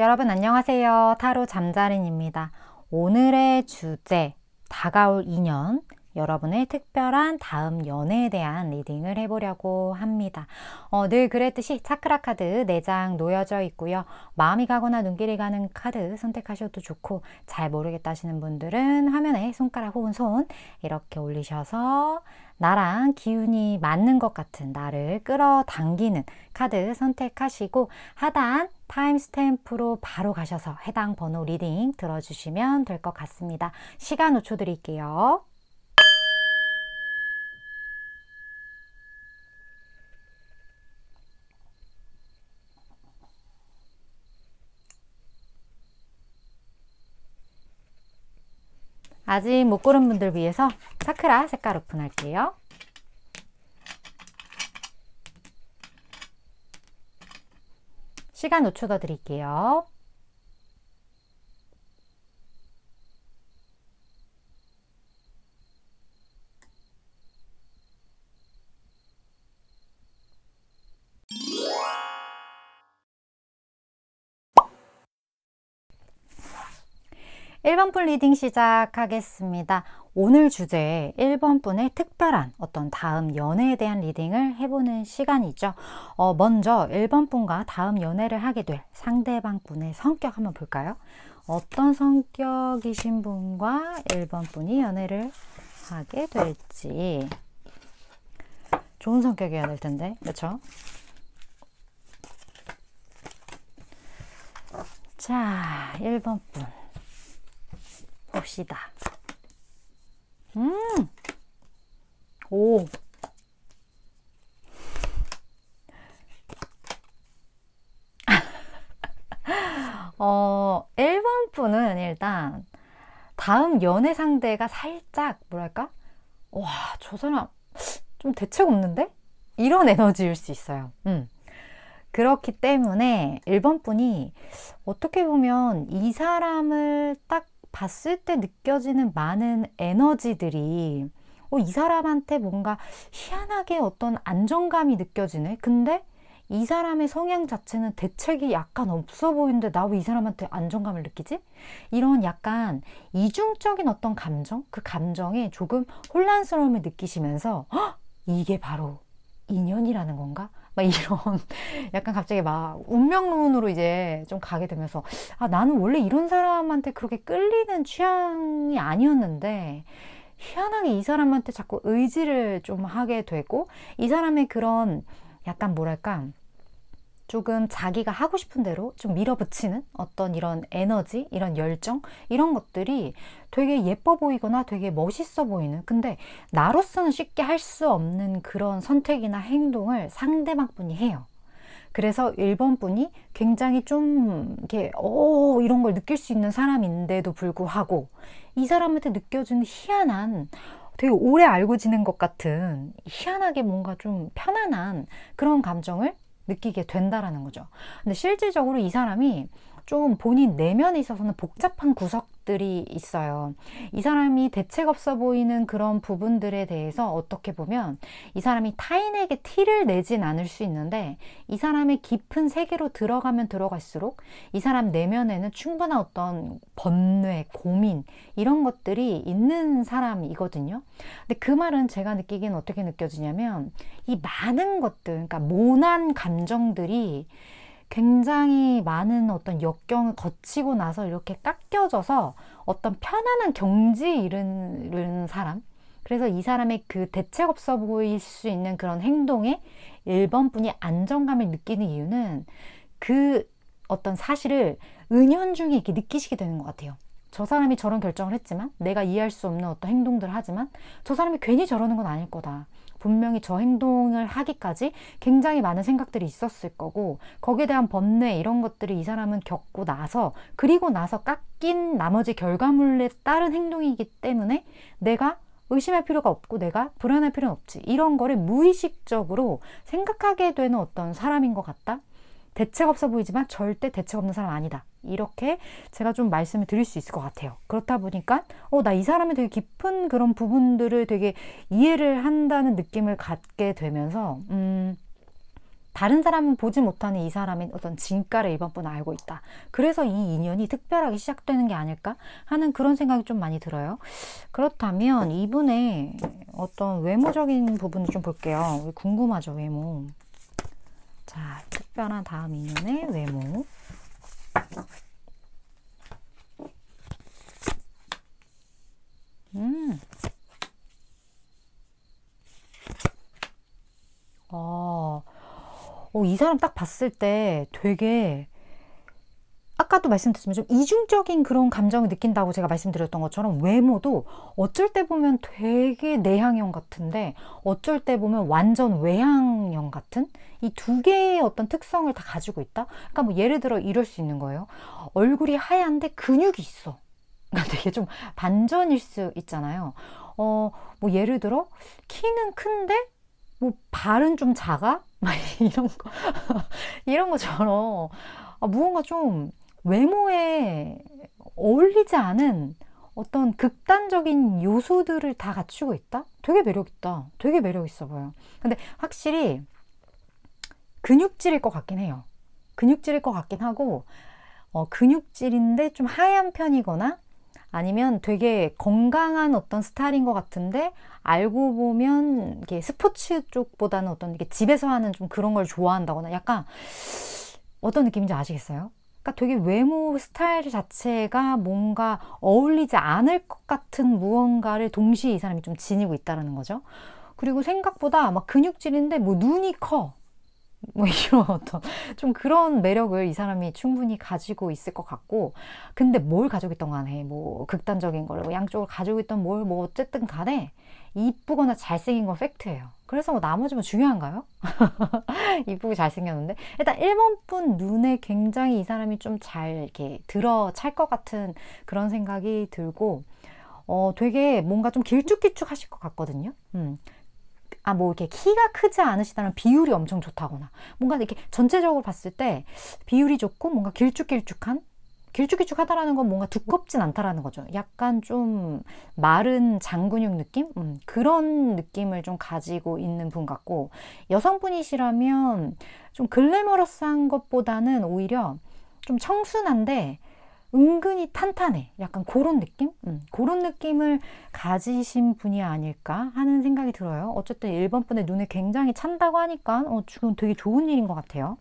여러분 안녕하세요. 타로 잠자린입니다. 오늘의 주제, 다가올 인연, 여러분의 특별한 다음 연애에 대한 리딩을 해보려고 합니다. 늘 그랬듯이 차크라 카드 4장 놓여져 있고요. 마음이 가거나 눈길이 가는 카드 선택하셔도 좋고, 잘 모르겠다 하시는 분들은 화면에 손가락 혹은 손 이렇게 올리셔서 나랑 기운이 맞는 것 같은, 나를 끌어당기는 카드 선택하시고 하단 타임스탬프로 바로 가셔서 해당 번호 리딩 들어주시면 될 것 같습니다. 시간 5초 드릴게요. 아직 못 고른 분들 위해서 차크라 색깔 오픈할게요. 시간 5초 더 드릴게요. (1번) 분 리딩 시작하겠습니다. 오늘 주제 1번 분의 특별한 어떤 다음 연애에 대한 리딩을 해보는 시간이죠. 먼저 1번 분과 다음 연애를 하게 될 상대방 분의 성격 한번 볼까요? 어떤 성격이신 분과 1번 분이 연애를 하게 될지. 좋은 성격이어야 될 텐데, 그렇죠? 자, 1번 분 봅시다. 오. 1번 분은 일단 다음 연애 상대가 살짝 뭐랄까? 와, 저 사람 좀 대책 없는데? 이런 에너지일 수 있어요. 그렇기 때문에 1번 분이 어떻게 보면 이 사람을 딱 봤을 때 느껴지는 많은 에너지들이 이 사람한테 뭔가 희한하게 어떤 안정감이 느껴지네. 근데 이 사람의 성향 자체는 대책이 약간 없어 보이는데 나 왜 이 사람한테 안정감을 느끼지? 이런 약간 이중적인 어떤 감정? 그 감정에 조금 혼란스러움을 느끼시면서 이게 바로 인연이라는 건가? 막 이런 약간 갑자기 막 운명론으로 이제 좀 가게 되면서 나는 원래 이런 사람한테 그렇게 끌리는 취향이 아니었는데 희한하게 이 사람한테 자꾸 의지를 좀 하게 되고, 이 사람의 그런 약간 뭐랄까 조금 자기가 하고 싶은 대로 좀 밀어붙이는 어떤 이런 에너지, 이런 열정, 이런 것들이 되게 예뻐 보이거나 되게 멋있어 보이는, 근데 나로서는 쉽게 할 수 없는 그런 선택이나 행동을 상대방 분이 해요. 그래서 1번 분이 굉장히 좀 이렇게 이런 걸 느낄 수 있는 사람인데도 불구하고 이 사람한테 느껴지는 희한한, 되게 오래 알고 지낸 것 같은 희한하게 뭔가 좀 편안한 그런 감정을 느끼게 된다라는 거죠. 근데 실질적으로 이 사람이 좀 본인 내면에 있어서는 복잡한 구석들이 있어요. 이 사람이 대책 없어 보이는 그런 부분들에 대해서 어떻게 보면 이 사람이 타인에게 티를 내진 않을 수 있는데, 이 사람의 깊은 세계로 들어가면 들어갈수록 이 사람 내면에는 충분한 어떤 번뇌, 고민, 이런 것들이 있는 사람이거든요. 근데 그 말은 제가 느끼기엔 어떻게 느껴지냐면, 이 많은 것들, 그러니까 모난 감정들이 굉장히 많은 어떤 역경을 거치고 나서 이렇게 깎여져서 어떤 편안한 경지에 이르는 사람. 그래서 이 사람의 그 대책 없어 보일 수 있는 그런 행동에 1번 분이 안정감을 느끼는 이유는 그 어떤 사실을 은연중에 이렇게 느끼시게 되는 것 같아요. 저 사람이 저런 결정을 했지만, 내가 이해할 수 없는 어떤 행동들을 하지만 저 사람이 괜히 저러는 건 아닐 거다. 분명히 저 행동을 하기까지 굉장히 많은 생각들이 있었을 거고, 거기에 대한 번뇌, 이런 것들을 이 사람은 겪고 나서, 그리고 나서 깎인 나머지 결과물에 따른 행동이기 때문에 내가 의심할 필요가 없고 내가 불안할 필요는 없지, 이런 거를 무의식적으로 생각하게 되는 어떤 사람인 것 같다. 대책 없어 보이지만 절대 대책 없는 사람 아니다. 이렇게 제가 좀 말씀을 드릴 수 있을 것 같아요. 그렇다 보니까 나 이 사람의 되게 깊은 그런 부분들을 되게 이해를 한다는 느낌을 갖게 되면서 다른 사람은 보지 못하는 이 사람의 어떤 진가를 이번 분은 알고 있다. 그래서 이 인연이 특별하게 시작되는 게 아닐까 하는 그런 생각이 좀 많이 들어요. 그렇다면 이분의 어떤 외모적인 부분을 좀 볼게요. 궁금하죠, 외모. 자, 특별한 다음 인연의 외모. 이 사람 딱 봤을 때 되게 아까도 말씀드렸지만 좀 이중적인 그런 감정을 느낀다고 제가 말씀드렸던 것처럼 외모도 어쩔 때 보면 되게 내향형 같은데 어쩔 때 보면 완전 외향형 같은 이 두 개의 어떤 특성을 다 가지고 있다? 그러니까 뭐 예를 들어 이럴 수 있는 거예요. 얼굴이 하얀데 근육이 있어. 그러니까 되게 좀 반전일 수 있잖아요. 뭐 예를 들어 키는 큰데 뭐 발은 좀 작아? 막 이런 거 이런 것처럼 무언가 좀 외모에 어울리지 않은 어떤 극단적인 요소들을 다 갖추고 있다? 되게 매력있다. 되게 매력있어 보여. 근데 확실히 근육질일 것 같긴 해요. 근육질일 것 같긴 하고 근육질인데 좀 하얀 편이거나 아니면 되게 건강한 어떤 스타일인 것 같은데 알고 보면 이게 스포츠 쪽보다는 어떤 이게 집에서 하는 좀 그런 걸 좋아한다거나 약간 어떤 느낌인지 아시겠어요? 그러니까 되게 외모 스타일 자체가 뭔가 어울리지 않을 것 같은 무언가를 동시에 이 사람이 좀 지니고 있다는 거죠. 그리고 생각보다 막 근육질인데 뭐 눈이 커. 뭐 이런 어떤 좀 그런 매력을 이 사람이 충분히 가지고 있을 것 같고 근데 뭘 가지고 있던 간에 뭐 극단적인 거를 뭐 양쪽을 가지고 있던 뭘 뭐 어쨌든 간에 이쁘거나 잘생긴 건 팩트예요. 그래서 뭐 나머지 뭐 중요한가요? 이쁘고 잘생겼는데 일단 1번 분 눈에 굉장히 이 사람이 좀 잘 이렇게 들어찰 것 같은 그런 생각이 들고 되게 뭔가 좀 길쭉길쭉 하실 것 같거든요. 뭐 이렇게 키가 크지 않으시다면 비율이 엄청 좋다거나 뭔가 이렇게 전체적으로 봤을 때 비율이 좋고 뭔가 길쭉길쭉하다라는 건 뭔가 두껍진 않다라는 거죠. 약간 좀 마른 장근육 느낌? 그런 느낌을 좀 가지고 있는 분 같고 여성분이시라면 좀 글래머러스한 것보다는 오히려 좀 청순한데 은근히 탄탄해. 약간 그런 느낌? 그런 느낌을 가지신 분이 아닐까 하는 생각이 들어요. 어쨌든 1번 분의 눈에 굉장히 찬다고 하니까 지금 되게 좋은 일인 것 같아요.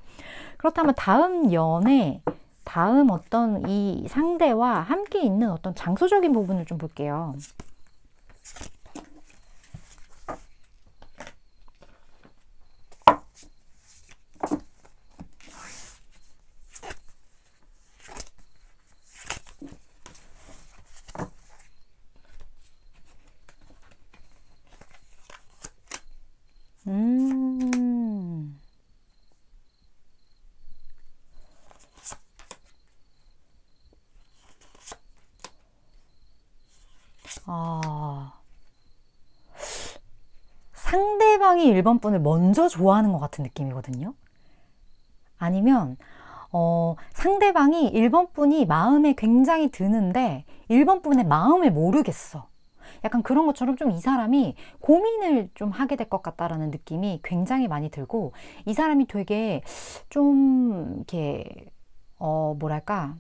그렇다면 다음 연애, 다음 어떤 이 상대와 함께 있는 어떤 장소적인 부분을 좀 볼게요. 상대방이 1번 분을 먼저 좋아하는 것 같은 느낌이거든요. 아니면 상대방이 1번 분이 마음에 굉장히 드는데 1번 분의 마음을 모르겠어. 약간 그런 것처럼 좀 이 사람이 고민을 좀 하게 될 것 같다라는 느낌이 굉장히 많이 들고 이 사람이 되게 좀 이렇게 뭐랄까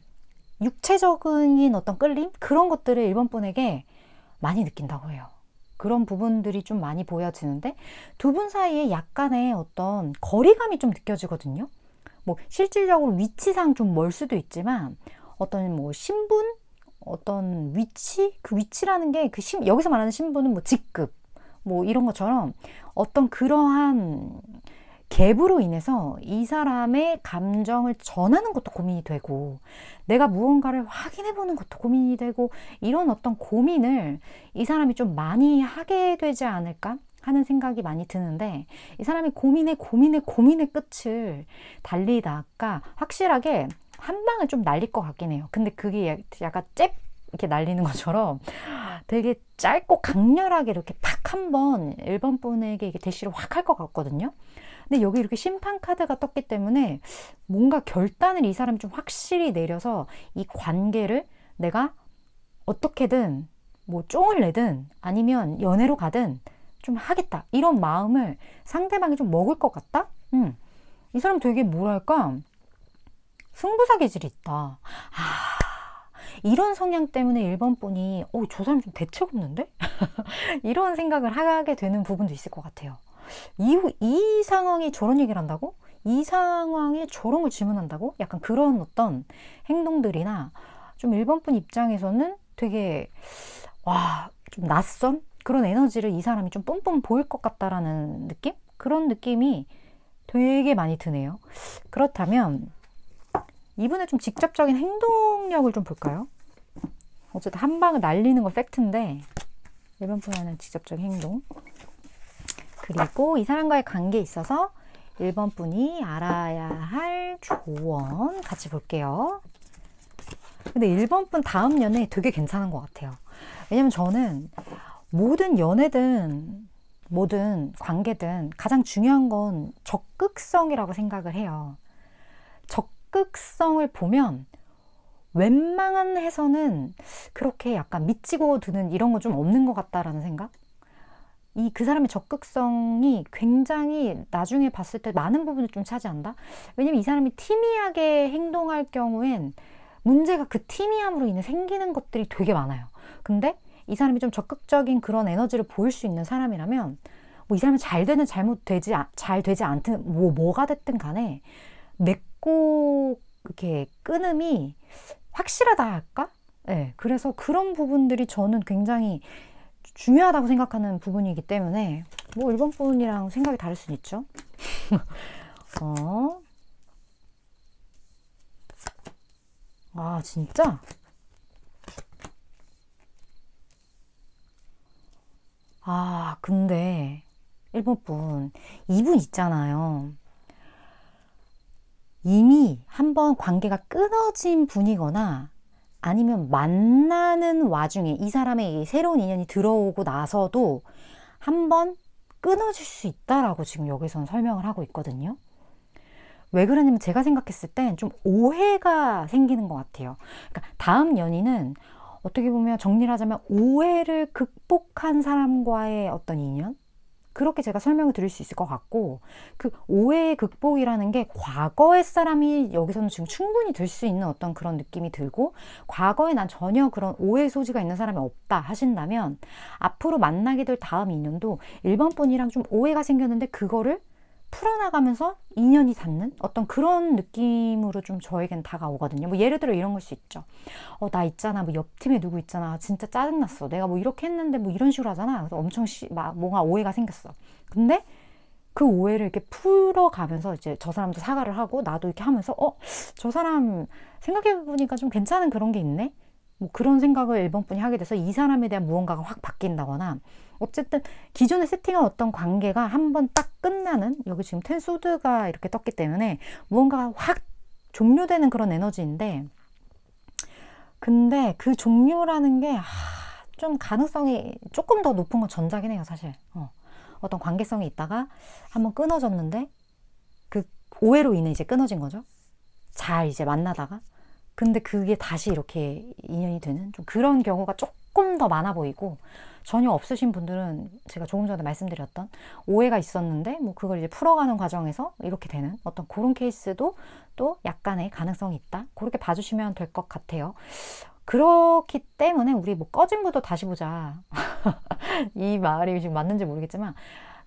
육체적인 어떤 끌림? 그런 것들을 1번 분에게 많이 느낀다고 해요. 그런 부분들이 좀 많이 보여지는데 두 분 사이에 약간의 어떤 거리감이 좀 느껴지거든요. 뭐 실질적으로 위치상 좀 멀 수도 있지만 어떤 뭐 신분? 어떤 위치? 그 위치라는 게 여기서 말하는 신분은 뭐 직급 뭐 이런 것처럼 어떤 그러한 갭으로 인해서 이 사람의 감정을 전하는 것도 고민이 되고 내가 무언가를 확인해 보는 것도 고민이 되고 이런 어떤 고민을 이 사람이 좀 많이 하게 되지 않을까 하는 생각이 많이 드는데 이 사람이 고민의 끝을 달리다가 확실하게 한 방을 좀 날릴 것 같긴 해요. 근데 그게 약간 이렇게 날리는 것처럼 되게 짧고 강렬하게 이렇게 팍 한번 1번 분에게 이게 대시를 확 할 것 같거든요. 근데 여기 이렇게 심판 카드가 떴기 때문에 뭔가 결단을 이 사람이 좀 확실히 내려서 이 관계를 내가 어떻게든 뭐 쫑을 내든 아니면 연애로 가든 좀 하겠다 이런 마음을 상대방이 좀 먹을 것 같다? 이 사람 되게 뭐랄까 승부사 기질이 있다. 이런 성향 때문에 1번 분이 저 사람 좀 대책 없는데? 이런 생각을 하게 되는 부분도 있을 것 같아요. 이 상황에 저런 얘기를 한다고? 이 상황에 저런 걸 질문한다고? 약간 그런 어떤 행동들이나 좀 1번 분 입장에서는 되게 좀 낯선 그런 에너지를 이 사람이 좀 뿜뿜 보일 것 같다라는 느낌? 그런 느낌이 되게 많이 드네요. 그렇다면 이분의 좀 직접적인 행동력을 좀 볼까요? 어쨌든 한 방을 날리는 건 팩트인데 1번 분야는 직접적인 행동, 그리고 이 사람과의 관계에 있어서 1번 분이 알아야 할 조언 같이 볼게요. 근데 1번 분 다음 연애 되게 괜찮은 것 같아요. 왜냐면 저는 모든 연애든 모든 관계든 가장 중요한 건 적극성이라고 생각을 해요. 적극성을 보면 웬만한 해서는 그렇게 약간 미치고 드는 이런 거 좀 없는 것 같다라는 생각? 그 사람의 적극성이 굉장히 나중에 봤을 때 많은 부분을 좀 차지한다? 왜냐면 이 사람이 티미하게 행동할 경우엔 문제가 그 티미함으로 인해 생기는 것들이 되게 많아요. 근데 이 사람이 좀 적극적인 그런 에너지를 보일 수 있는 사람이라면 이 사람이 잘 되든 잘 되지 않든 뭐가 됐든 간에 맺고 이렇게 끊음이 확실하다 할까? 네, 그래서 그런 부분들이 저는 굉장히 중요하다고 생각하는 부분이기 때문에 1번 분이랑 생각이 다를 수는 있죠. 진짜? 근데 1번 분 이분 있잖아요. 이미 한번 관계가 끊어진 분이거나 아니면 만나는 와중에 이 사람의 새로운 인연이 들어오고 나서도 한번 끊어질 수 있다라고 지금 여기서는 설명을 하고 있거든요. 왜 그러냐면 제가 생각했을 땐 좀 오해가 생기는 것 같아요. 그러니까 다음 연인은 어떻게 보면 정리를 하자면 오해를 극복한 사람과의 어떤 인연? 그렇게 제가 설명을 드릴 수 있을 것 같고, 그 오해의 극복이라는 게 과거의 사람이 여기서는 지금 충분히 될 수 있는 어떤 그런 느낌이 들고, 과거에 난 전혀 그런 오해 소지가 있는 사람이 없다 하신다면 앞으로 만나게 될 다음 인연도 1번 분이랑 좀 오해가 생겼는데 그거를 풀어나가면서 인연이 닿는 어떤 그런 느낌으로 좀 저에겐 다가오거든요. 예를 들어 이런 걸 수 있죠. 나 있잖아, 옆팀에 누구 있잖아, 진짜 짜증났어, 내가 이렇게 했는데 이런 식으로 하잖아. 그래서 엄청 뭔가 오해가 생겼어. 근데 그 오해를 이렇게 풀어가면서 이제 저 사람도 사과를 하고 나도 이렇게 하면서 저 사람 생각해보니까 좀 괜찮은 그런 게 있네? 그런 생각을 1번 분이 하게 돼서 이 사람에 대한 무언가가 확 바뀐다거나, 어쨌든 기존에 세팅한 어떤 관계가 한번 딱 끝나는, 여기 지금 텐소드가 이렇게 떴기 때문에 무언가가 확 종료되는 그런 에너지인데, 근데 그 종료라는 게 좀 가능성이 조금 더 높은 건 전자긴 해요, 사실. 어떤 관계성이 있다가 한번 끊어졌는데 그 오해로 인해 이제 끊어진 거죠. 잘 이제 만나다가. 근데 그게 다시 이렇게 인연이 되는 좀 그런 경우가 조금 더 많아 보이고, 전혀 없으신 분들은 제가 조금 전에 말씀드렸던 오해가 있었는데 그걸 이제 풀어가는 과정에서 이렇게 되는 어떤 그런 케이스도 또 약간의 가능성이 있다. 그렇게 봐주시면 될 것 같아요. 그렇기 때문에 우리 꺼진 불도 다시 보자. 이 말이 지금 맞는지 모르겠지만,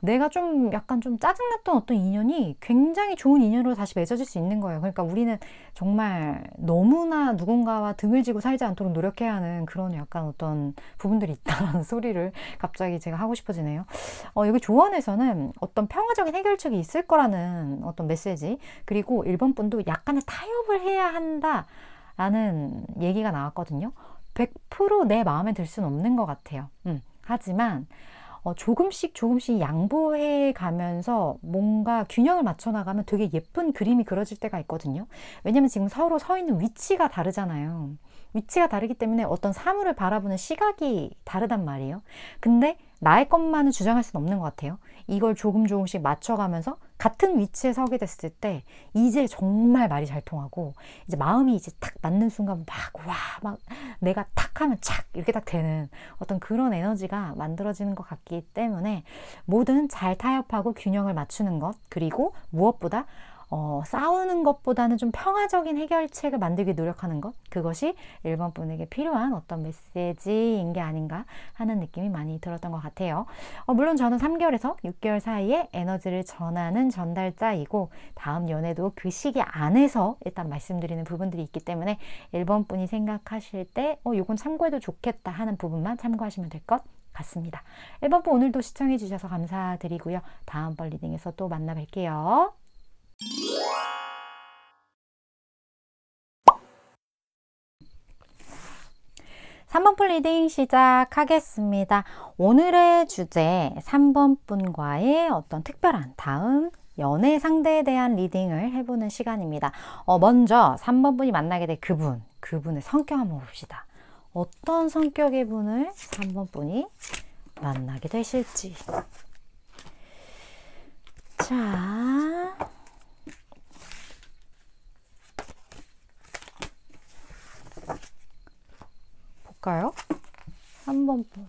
내가 좀 약간 좀 짜증났던 어떤 인연이 굉장히 좋은 인연으로 다시 맺어질 수 있는 거예요. 그러니까 우리는 정말 너무나 누군가와 등을 지고 살지 않도록 노력해야 하는 그런 약간 어떤 부분들이 있다는 소리를 갑자기 제가 하고 싶어지네요. 여기 조언에서는 어떤 평화적인 해결책이 있을 거라는 어떤 메시지, 그리고 1번 분도 약간의 타협을 해야 한다라는 얘기가 나왔거든요. 100% 내 마음에 들 수는 없는 것 같아요. 하지만 조금씩 양보해 가면서 뭔가 균형을 맞춰 나가면 되게 예쁜 그림이 그려질 때가 있거든요. 왜냐면 지금 서로 서 있는 위치가 다르잖아요. 위치가 다르기 때문에 어떤 사물을 바라보는 시각이 다르단 말이에요. 근데 나의 것만은 주장할 수는 없는 것 같아요. 이걸 조금씩 맞춰가면서 같은 위치에 서게 됐을 때 이제 정말 말이 잘 통하고, 이제 마음이 이제 탁 맞는 순간 막 내가 탁 하면 착 이렇게 딱 되는 어떤 그런 에너지가 만들어지는 것 같기 때문에 뭐든 잘 타협하고 균형을 맞추는 것, 그리고 무엇보다 싸우는 것보다는 좀 평화적인 해결책을 만들기 노력하는 것, 그것이 1번 분에게 필요한 어떤 메시지인 게 아닌가 하는 느낌이 많이 들었던 것 같아요. 물론 저는 3개월에서 6개월 사이에 에너지를 전하는 전달자이고 다음 연애도 그 시기 안에서 일단 말씀드리는 부분들이 있기 때문에 1번 분이 생각하실 때 이건 참고해도 좋겠다 하는 부분만 참고하시면 될 것 같습니다. 1번 분 오늘도 시청해 주셔서 감사드리고요. 다음번 리딩에서 또 만나 뵐게요. 3번 분 리딩 시작하겠습니다. 오늘의 주제 3번 분과의 어떤 특별한 다음 연애 상대에 대한 리딩을 해보는 시간입니다. 먼저 3번 분이 만나게 될 그분의 성격 한번 봅시다. 어떤 성격의 분을 3번 분이 만나게 되실지. 자, 볼까요? 3번 분.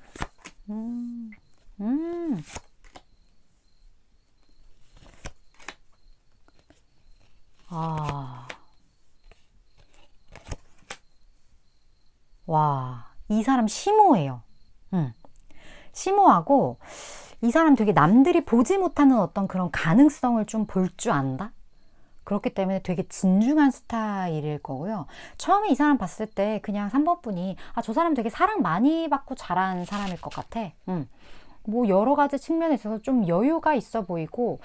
와, 이 사람 심오해요. 심오하고 이 사람 되게 남들이 보지 못하는 어떤 그런 가능성을 좀 볼 줄 안다? 그렇기 때문에 되게 진중한 스타일일 거고요. 처음에 이 사람 봤을 때 그냥 3번 분이 저 사람 되게 사랑 많이 받고 자란 사람일 것 같아. 뭐 여러 가지 측면에 있어서 좀 여유가 있어 보이고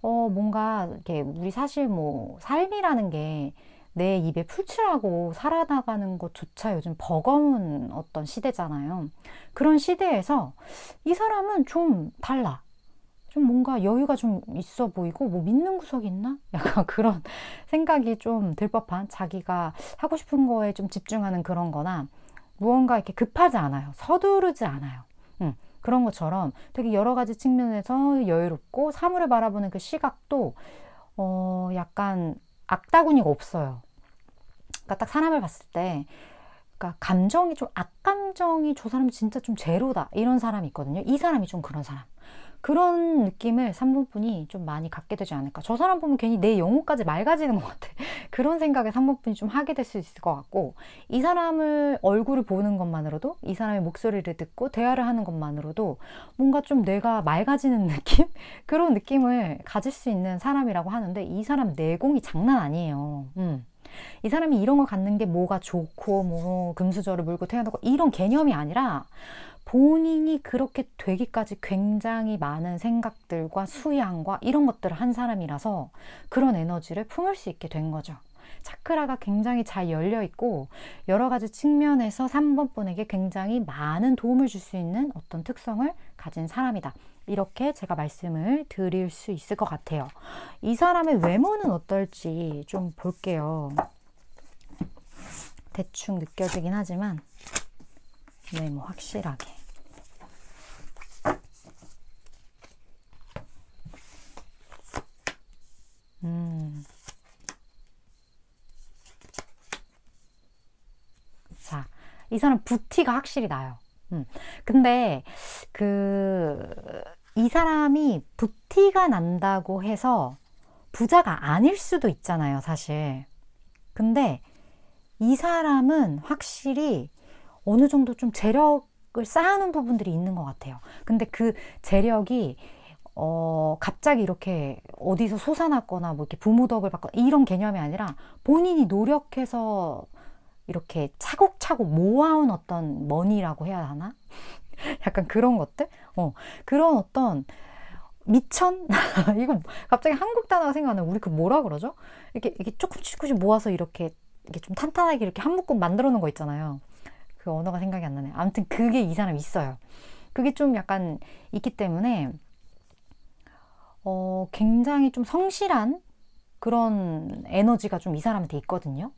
뭔가 이렇게 우리 사실 뭐 삶이라는 게 내 입에 풀칠하고 살아나가는 것조차 요즘 버거운 어떤 시대잖아요. 그런 시대에서 이 사람은 좀 달라. 좀 뭔가 여유가 좀 있어 보이고 뭐 믿는 구석이 있나? 약간 그런 생각이 좀 들 법한, 자기가 하고 싶은 거에 좀 집중하는 그런 거나 무언가 이렇게 급하지 않아요. 서두르지 않아요. 그런 것처럼 되게 여러 가지 측면에서 여유롭고 사물을 바라보는 그 시각도 약간 악다구니가 없어요. 그러니까 딱 사람을 봤을 때 그러니까 감정이 좀 악감정이 저 사람 진짜 좀 제로다 이런 사람이 있거든요. 이 사람이 좀 그런 사람. 그런 느낌을 3번 분이 좀 많이 갖게 되지 않을까. 저 사람 보면 괜히 내 영혼까지 맑아지는 것 같아. 그런 생각을 3번 분이 좀 하게 될 수 있을 것 같고, 이 사람을 얼굴을 보는 것만으로도, 이 사람의 목소리를 듣고 대화를 하는 것만으로도 뭔가 좀 뇌가 맑아지는 느낌? 그런 느낌을 가질 수 있는 사람이라고 하는데, 이 사람 내공이 장난 아니에요. 이 사람이 이런 걸 갖는 게 뭐가 좋고 뭐 금수저를 물고 태어나고 이런 개념이 아니라 본인이 그렇게 되기까지 굉장히 많은 생각들과 수양과 이런 것들을 한 사람이라서 그런 에너지를 품을 수 있게 된 거죠. 차크라가 굉장히 잘 열려 있고 여러 가지 측면에서 3번 분에게 굉장히 많은 도움을 줄 수 있는 어떤 특성을 가진 사람이다. 이렇게 제가 말씀을 드릴 수 있을 것 같아요. 이 사람의 외모는 어떨지 좀 볼게요. 대충 느껴지긴 하지만 외모 확실하게. 자, 이 사람 부티가 확실히 나요. 근데 이 사람이 부티가 난다고 해서 부자가 아닐 수도 있잖아요, 사실. 근데 이 사람은 확실히 어느 정도 좀 재력을 쌓는 부분들이 있는 것 같아요. 근데 그 재력이 갑자기 이렇게 어디서 솟아났거나 뭐 이렇게 부모 덕을 받거나 이런 개념이 아니라 본인이 노력해서 이렇게 차곡차곡 모아온 어떤 머니라고 해야 하나? 약간 그런 것들? 그런 어떤 미천? 이거 갑자기 한국 단어가 생각나요. 우리 그 뭐라 그러죠? 이렇게 조금씩 모아서 이렇게 좀 탄탄하게 이렇게 한 묶음 만들어 놓은 거 있잖아요. 그 언어가 생각이 안 나네. 아무튼 그게 이 사람 있어요. 그게 좀 약간 있기 때문에 굉장히 좀 성실한 그런 에너지가 좀 이 사람한테 있거든요.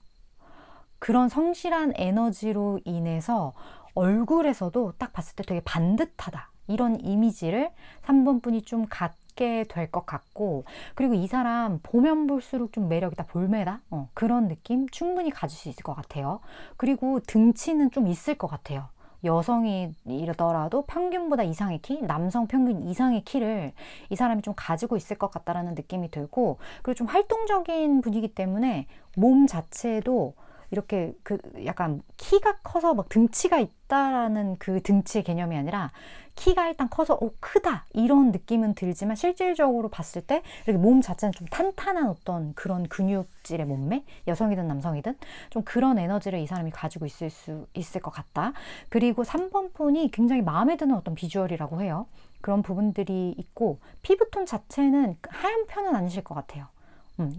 그런 성실한 에너지로 인해서 얼굴에서도 딱 봤을 때 되게 반듯하다. 이런 이미지를 3번 분이 좀 갖게 될 것 같고, 그리고 이 사람 보면 볼수록 좀 매력있다, 볼매다? 그런 느낌 충분히 가질 수 있을 것 같아요. 그리고 등치는 좀 있을 것 같아요. 여성이더라도 평균보다 이상의 키, 남성 평균 이상의 키를 이 사람이 좀 가지고 있을 것 같다라는 느낌이 들고, 그리고 좀 활동적인 분이기 때문에 몸 자체도 이렇게 그 약간 키가 커서 막 등치가 있다라는 그 등치의 개념이 아니라 키가 일단 커서 크다 이런 느낌은 들지만 실질적으로 봤을 때 이렇게 몸 자체는 좀 탄탄한 어떤 그런 근육질의 몸매, 여성이든 남성이든 좀 그런 에너지를 이 사람이 가지고 있을 수 있을 것 같다. 그리고 3번 분이 굉장히 마음에 드는 어떤 비주얼이라고 해요. 그런 부분들이 있고, 피부톤 자체는 하얀 편은 아니실 것 같아요.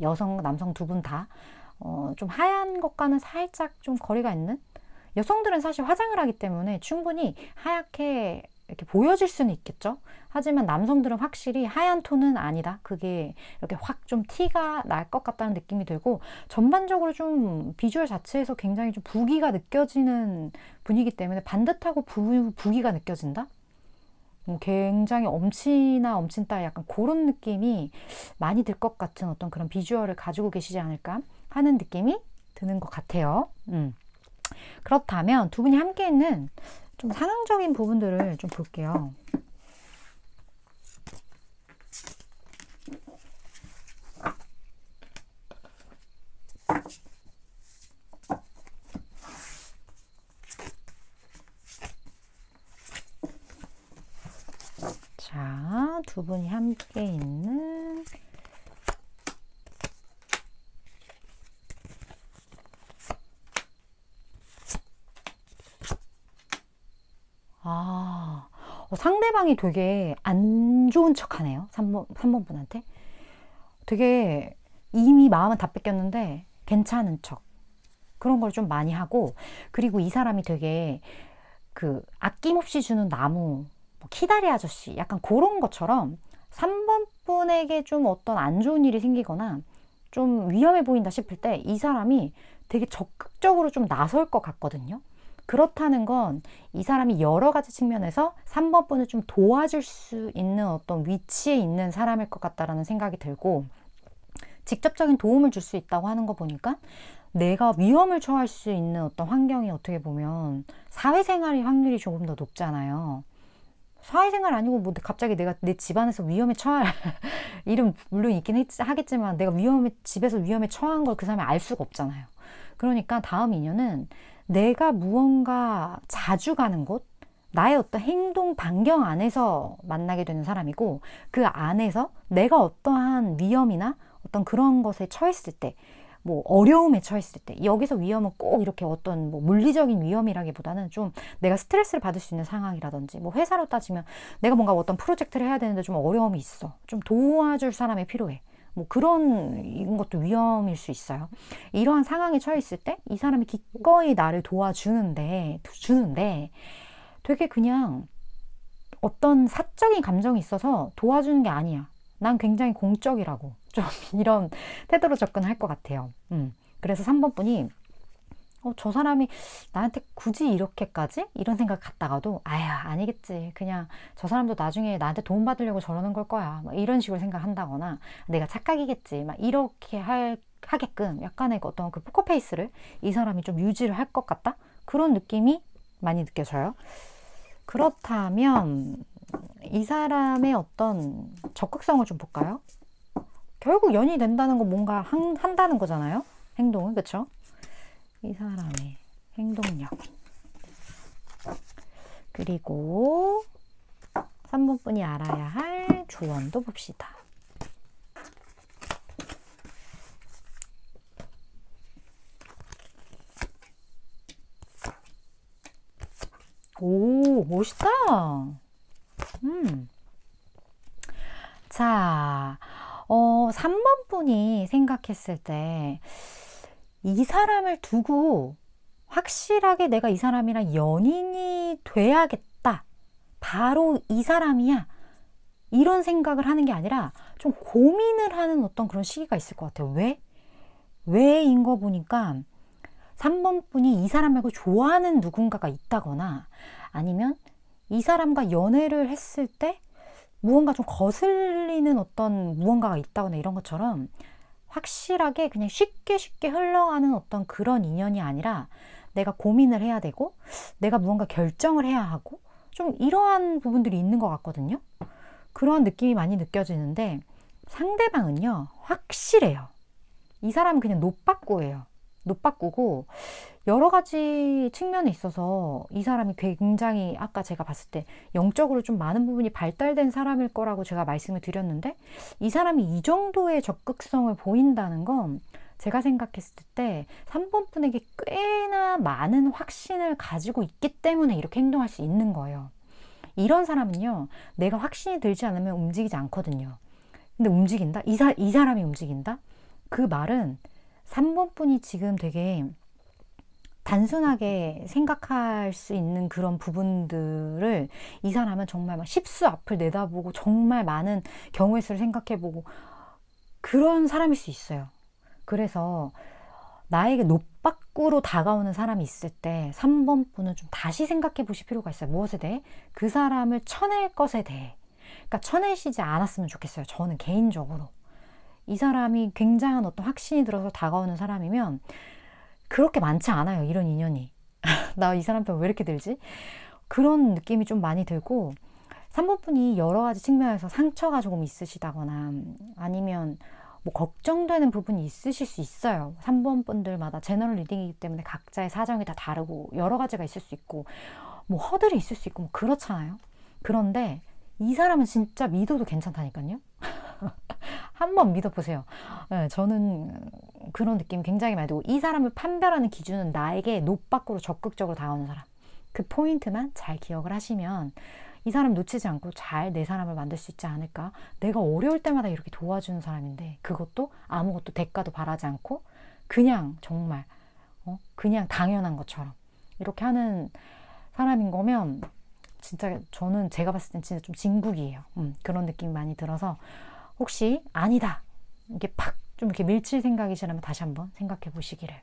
여성, 남성 두 분 다 좀 하얀 것과는 살짝 좀 거리가 있는, 여성들은 사실 화장을 하기 때문에 충분히 하얗게 이렇게 보여질 수는 있겠죠. 하지만 남성들은 확실히 하얀 톤은 아니다. 그게 이렇게 확 좀 티가 날 것 같다는 느낌이 들고, 전반적으로 좀 비주얼 자체에서 굉장히 좀 부기가 느껴지는 분이기 때문에 반듯하고 부기가 느껴진다? 굉장히 엄친아 엄친딸 약간 그런 느낌이 많이 들 것 같은 어떤 그런 비주얼을 가지고 계시지 않을까 하는 느낌이 드는 것 같아요. 그렇다면 두 분이 함께 있는 좀 상황적인 부분들을 좀 볼게요. 자, 두 분이 함께 있는 상대방이 되게 안 좋은 척 하네요. 3번 분한테. 되게 이미 마음은 다 뺏겼는데 괜찮은 척. 그런 걸 좀 많이 하고, 그리고 이 사람이 되게 그 아낌없이 주는 나무, 키다리 아저씨, 약간 그런 것처럼 3번 분에게 좀 어떤 안 좋은 일이 생기거나 좀 위험해 보인다 싶을 때 이 사람이 되게 적극적으로 좀 나설 것 같거든요. 그렇다는 건 이 사람이 여러 가지 측면에서 3번 분을 좀 도와줄 수 있는 어떤 위치에 있는 사람일 것 같다라는 생각이 들고, 직접적인 도움을 줄 수 있다고 하는 거 보니까 내가 위험을 처할 수 있는 어떤 환경이 어떻게 보면 사회생활의 확률이 조금 더 높잖아요. 사회생활 아니고 뭐 갑자기 내가 내 집안에서 위험에 처할 일은 물론 있긴 하겠지만 내가 집에서 위험에 처한 걸 그 사람이 알 수가 없잖아요. 그러니까 다음 인연은 내가 무언가 자주 가는 곳, 나의 어떤 행동 반경 안에서 만나게 되는 사람이고, 그 안에서 내가 어떠한 위험이나 어떤 그런 것에 처했을 때, 뭐 어려움에 처했을 때, 여기서 위험은 꼭 이렇게 어떤 뭐 물리적인 위험이라기보다는 좀 내가 스트레스를 받을 수 있는 상황이라든지, 뭐 회사로 따지면 내가 뭔가 어떤 프로젝트를 해야 되는데 좀 어려움이 있어, 좀 도와줄 사람이 필요해, 뭐 그런 것도 위험일 수 있어요. 이러한 상황에 처해 있을 때 이 사람이 기꺼이 나를 도와주는데 되게 그냥 어떤 사적인 감정이 있어서 도와주는 게 아니야, 난 굉장히 공적이라고, 좀 이런 태도로 접근할 것 같아요. 그래서 3번 분이 저 사람이 나한테 굳이 이렇게까지? 이런 생각 갖다가도 아니겠지, 그냥 저 사람도 나중에 나한테 도움받으려고 저러는 걸 거야, 막 이런 식으로 생각한다거나 내가 착각이겠지, 막 이렇게 하게끔 약간의 어떤 그 포커페이스를 이 사람이 좀 유지를 할 것 같다? 그런 느낌이 많이 느껴져요. 그렇다면 이 사람의 어떤 적극성을 좀 볼까요? 결국 연이 된다는 건 뭔가 한다는 거잖아요. 행동은, 그쵸? 이 사람의 행동력. 그리고 3번 분이 알아야 할 조언도 봅시다. 오, 멋있다. 자, 3번 분이 생각했을 때 이 사람을 두고 확실하게 내가 이 사람이랑 연인이 돼야겠다, 바로 이 사람이야, 이런 생각을 하는 게 아니라 좀 고민을 하는 어떤 그런 시기가 있을 것 같아요. 왜인 거 보니까 3번 분이 이 사람 말고 좋아하는 누군가가 있다거나, 아니면 이 사람과 연애를 했을 때 무언가 좀 거슬리는 어떤 무언가가 있다거나 이런 것처럼 확실하게 그냥 쉽게 흘러가는 어떤 그런 인연이 아니라 내가 고민을 해야 되고 내가 무언가 결정을 해야 하고 좀 이러한 부분들이 있는 것 같거든요. 그러한 느낌이 많이 느껴지는데 상대방은요 확실해요. 이 사람은 그냥 노빠꾸예요. 노빠꾸고 여러 가지 측면에 있어서 이 사람이 굉장히 아까 제가 봤을 때 영적으로 좀 많은 부분이 발달된 사람일 거라고 제가 말씀을 드렸는데 이 사람이 이 정도의 적극성을 보인다는 건 제가 생각했을 때 3번 분에게 꽤나 많은 확신을 가지고 있기 때문에 이렇게 행동할 수 있는 거예요. 이런 사람은요 내가 확신이 들지 않으면 움직이지 않거든요. 근데 움직인다? 이 사람이 움직인다? 그 말은 3번 분이 지금 되게 단순하게 생각할 수 있는 그런 부분들을 이 사람은 정말 막 십수 앞을 내다보고 정말 많은 경우의 수를 생각해보고 그런 사람일 수 있어요. 그래서 나에게 노빠꾸로 다가오는 사람이 있을 때 3번 분은 좀 다시 생각해 보실 필요가 있어요. 무엇에 대해? 그 사람을 쳐낼 것에 대해. 그러니까 쳐내시지 않았으면 좋겠어요. 저는 개인적으로. 이 사람이 굉장한 어떤 확신이 들어서 다가오는 사람이면 그렇게 많지 않아요. 이런 인연이. 나 이 사람 편 왜 이렇게 들지? 그런 느낌이 좀 많이 들고 3번 분이 여러 가지 측면에서 상처가 조금 있으시다거나 아니면 뭐 걱정되는 부분이 있으실 수 있어요. 3번 분들마다 제너럴 리딩이기 때문에 각자의 사정이 다 다르고 여러 가지가 있을 수 있고 뭐 허들이 있을 수 있고 뭐 그렇잖아요. 그런데 이 사람은 진짜 믿어도 괜찮다니까요. 한번 믿어보세요. 네, 저는 그런 느낌이 굉장히 많이 들고 이 사람을 판별하는 기준은 나에게 노빠꾸로 적극적으로 다가오는 사람. 그 포인트만 잘 기억을 하시면 이 사람 놓치지 않고 잘 내 사람을 만들 수 있지 않을까. 내가 어려울 때마다 이렇게 도와주는 사람인데 그것도 아무것도 대가도 바라지 않고 그냥 정말 그냥 당연한 것처럼 이렇게 하는 사람인 거면 진짜 저는 제가 봤을 땐 진짜 좀 진국이에요. 그런 느낌이 많이 들어서 혹시 아니다 이게 팍 좀 이렇게 밀칠 생각이시라면 다시 한번 생각해 보시기를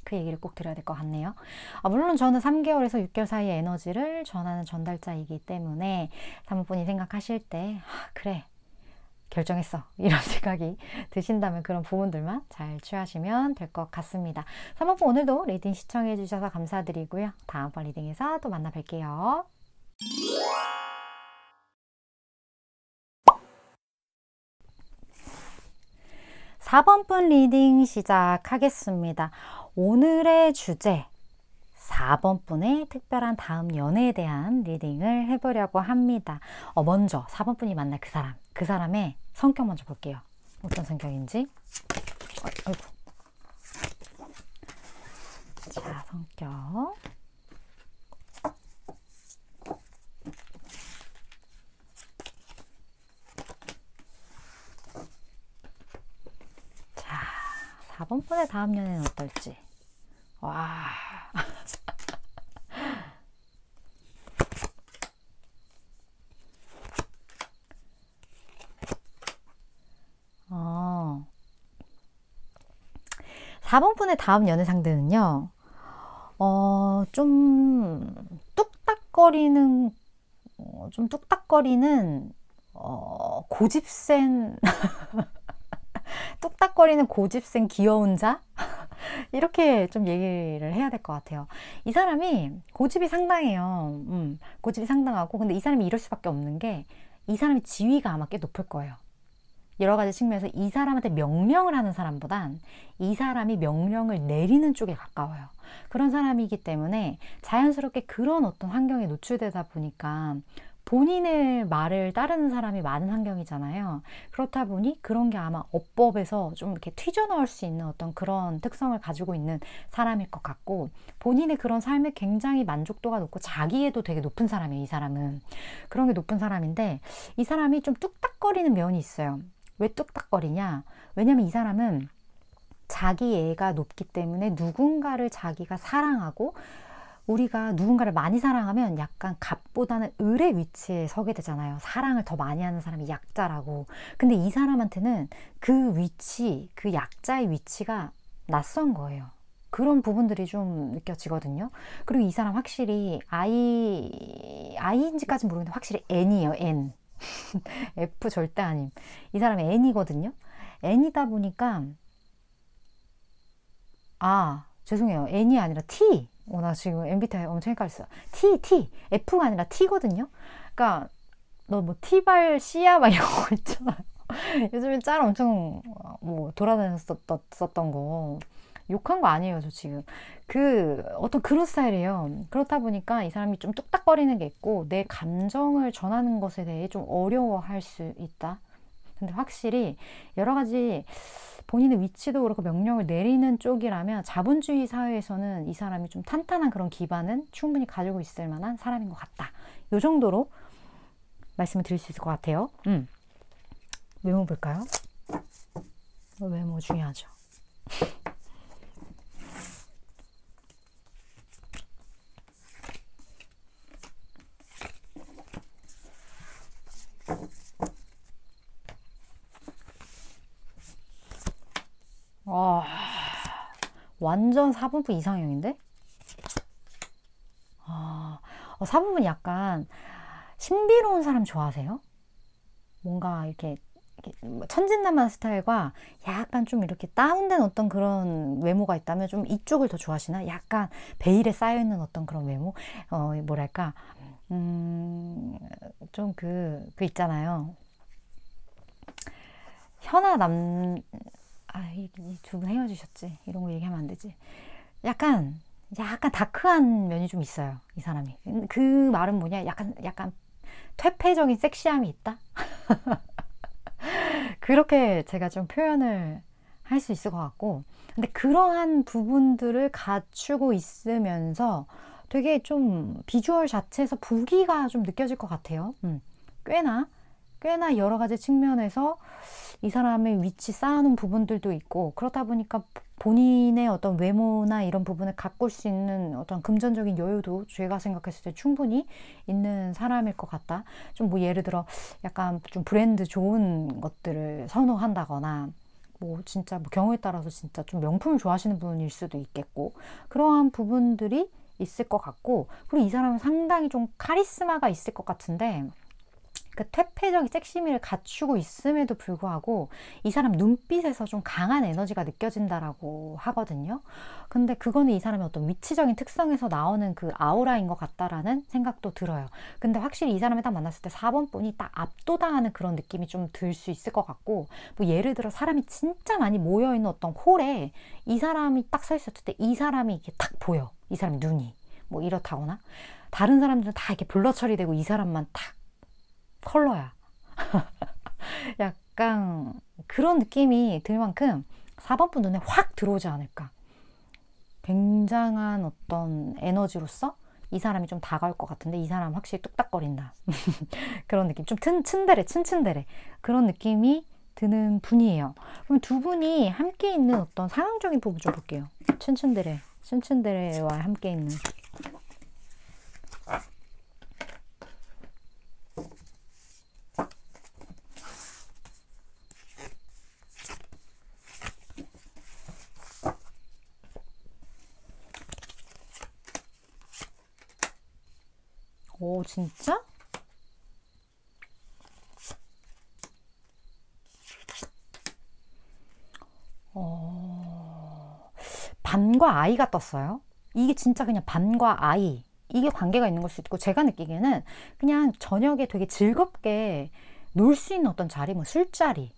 그 얘기를 꼭 드려야 될 것 같네요. 물론 저는 3개월에서 6개월 사이의 에너지를 전하는 전달자이기 때문에 사모분이 생각하실 때 그래 결정했어 이런 생각이 드신다면 그런 부분들만 잘 취하시면 될 것 같습니다. 사모분 오늘도 리딩 시청해 주셔서 감사드리고요. 다음번 리딩에서 또 만나 뵐게요. 4번 분 리딩 시작하겠습니다. 오늘의 주제 4번 분의 특별한 다음 연애에 대한 리딩을 해보려고 합니다. 먼저 4번 분이 만날 그 사람의 성격 먼저 볼게요. 어떤 성격인지. 아이고. 자, 성격. 자, 4번 분의 다음 연애는 어떨지. 와. 어. 4번 분의 다음 연애 상대는요. 좀 뚝딱거리는 고집센 뚝딱거리는 고집센 귀여운 자? 이렇게 좀 얘기를 해야 될 것 같아요. 이 사람이 고집이 상당해요. 고집이 상당하고 근데 이 사람이 이럴 수밖에 없는 게 이 사람의 지위가 아마 꽤 높을 거예요. 여러 가지 측면에서 이 사람한테 명령을 하는 사람보단 이 사람이 명령을 내리는 쪽에 가까워요. 그런 사람이기 때문에 자연스럽게 그런 어떤 환경에 노출되다 보니까 본인의 말을 따르는 사람이 많은 환경이잖아요. 그렇다 보니 그런 게 아마 어법에서 좀 이렇게 튀져나올 수 있는 어떤 그런 특성을 가지고 있는 사람일 것 같고 본인의 그런 삶에 굉장히 만족도가 높고 자기애도 되게 높은 사람이에요. 이 사람은. 그런 게 높은 사람인데 이 사람이 좀 뚝딱거리는 면이 있어요. 왜 뚝딱거리냐? 왜냐면 이 사람은 자기애가 높기 때문에 누군가를 자기가 사랑하고 우리가 누군가를 많이 사랑하면 약간 갑보다는 을의 위치에 서게 되잖아요. 사랑을 더 많이 하는 사람이 약자라고. 근데 이 사람한테는 그 위치, 그 약자의 위치가 낯선 거예요. 그런 부분들이 좀 느껴지거든요. 그리고 이 사람 확실히 I인지까지는 모르겠는데 확실히 N이에요. N. F 절대 아님. 이 사람이 N이거든요. N이다 보니까 죄송해요. N이 아니라 T. 나 지금 MBTI 엄청 헷갈렸어요. F가 아니라 T거든요. 그러니까 너 뭐 T발 C야 막 이런 거 있잖아요. 요즘에 짤 엄청 뭐 돌아다녔었던 거. 욕한 거 아니에요, 저 지금. 어떤 그런 스타일이에요. 그렇다 보니까 이 사람이 좀 뚝딱거리는 게 있고, 내 감정을 전하는 것에 대해 좀 어려워할 수 있다. 근데 확실히 여러 가지 본인의 위치도 그렇고 명령을 내리는 쪽이라면 자본주의 사회에서는 이 사람이 좀 탄탄한 그런 기반은 충분히 가지고 있을 만한 사람인 것 같다. 이 정도로 말씀을 드릴 수 있을 것 같아요. 외모 볼까요? 외모 중요하죠. 와, 완전 4분부 이상형인데? 4분분 약간 신비로운 사람 좋아하세요? 뭔가 이렇게 천진난만 스타일과 약간 좀 이렇게 다운된 어떤 그런 외모가 있다면 좀 이쪽을 더 좋아하시나? 약간 베일에 쌓여있는 어떤 그런 외모? 뭐랄까, 좀 그 있잖아요. 이 두 분 헤어지셨지? 이런 거 얘기하면 안 되지. 약간 다크한 면이 좀 있어요, 이 사람이. 그 말은 뭐냐? 약간 퇴폐적인 섹시함이 있다? 그렇게 제가 좀 표현을 할 수 있을 것 같고, 근데 그러한 부분들을 갖추고 있으면서 되게 좀 비주얼 자체에서 부기가 좀 느껴질 것 같아요. 꽤나 여러 가지 측면에서 이 사람의 위치 쌓아놓은 부분들도 있고, 그렇다 보니까 본인의 어떤 외모나 이런 부분을 가꿀 수 있는 어떤 금전적인 여유도 제가 생각했을 때 충분히 있는 사람일 것 같다. 좀 뭐 예를 들어 약간 좀 브랜드 좋은 것들을 선호한다거나, 뭐 진짜 뭐 경우에 따라서 진짜 좀 명품을 좋아하시는 분일 수도 있겠고, 그러한 부분들이 있을 것 같고, 그리고 이 사람은 상당히 좀 카리스마가 있을 것 같은데, 그 퇴폐적인 섹시미를 갖추고 있음에도 불구하고 이 사람 눈빛에서 좀 강한 에너지가 느껴진다라고 하거든요. 근데 그거는 이 사람의 어떤 위치적인 특성에서 나오는 그 아우라인 것 같다라는 생각도 들어요. 근데 확실히 이 사람을 딱 만났을 때 4번 분이 딱 압도당하는 그런 느낌이 좀 들 수 있을 것 같고, 뭐 예를 들어 사람이 진짜 많이 모여있는 어떤 홀에 이 사람이 딱 서 있었을 때 이 사람이 이렇게 딱 보여. 이 사람의 눈이. 뭐 이렇다거나, 다른 사람들은 다 이렇게 블러 처리되고 이 사람만 딱 컬러야. 약간 그런 느낌이 들 만큼 4번분 눈에 확 들어오지 않을까. 굉장한 어떤 에너지로서 이 사람이 좀 다가올 것 같은데, 이 사람 확실히 뚝딱거린다. 그런 느낌. 좀 츤츤데레 그런 느낌이 드는 분이에요. 그럼 두 분이 함께 있는 어떤 상황적인 부분 좀 볼게요. 츤츤데레와 함께 있는. 오, 진짜? 반과 아이가 떴어요. 이게 진짜 그냥 반과 아이, 이게 관계가 있는 걸 수 있고, 제가 느끼기에는 그냥 저녁에 되게 즐겁게 놀 수 있는 어떤 자리, 뭐 술자리,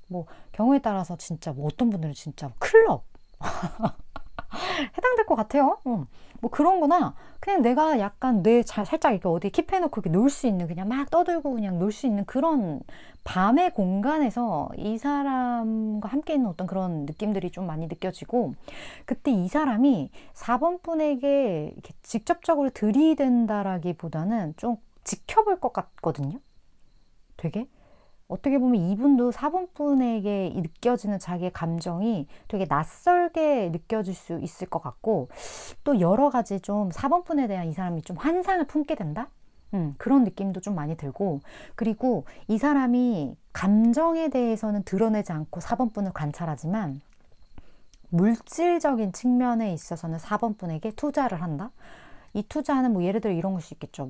뭐 경우에 따라서 진짜 뭐 어떤 분들은 진짜 클럽 해당될 것 같아요. 뭐 그런 거나, 그냥 내가 약간 살짝 이렇게 어디 킵해놓고 이렇게 놀 수 있는, 그냥 막 떠들고 그냥 놀 수 있는 그런 밤의 공간에서 이 사람과 함께 있는 어떤 그런 느낌들이 좀 많이 느껴지고, 그때 이 사람이 4번 분에게 이렇게 직접적으로 들이댄다라기보다는 좀 지켜볼 것 같거든요. 되게. 어떻게 보면 이분도 4번 분에게 느껴지는 자기의 감정이 되게 낯설게 느껴질 수 있을 것 같고, 또 여러 가지 좀 4번 분에 대한 이 사람이 좀 환상을 품게 된다? 그런 느낌도 좀 많이 들고, 그리고 이 사람이 감정에 대해서는 드러내지 않고 4번 분을 관찰하지만 물질적인 측면에 있어서는 4번 분에게 투자를 한다? 이 투자는 뭐 예를 들어 이런 걸 수 있겠죠.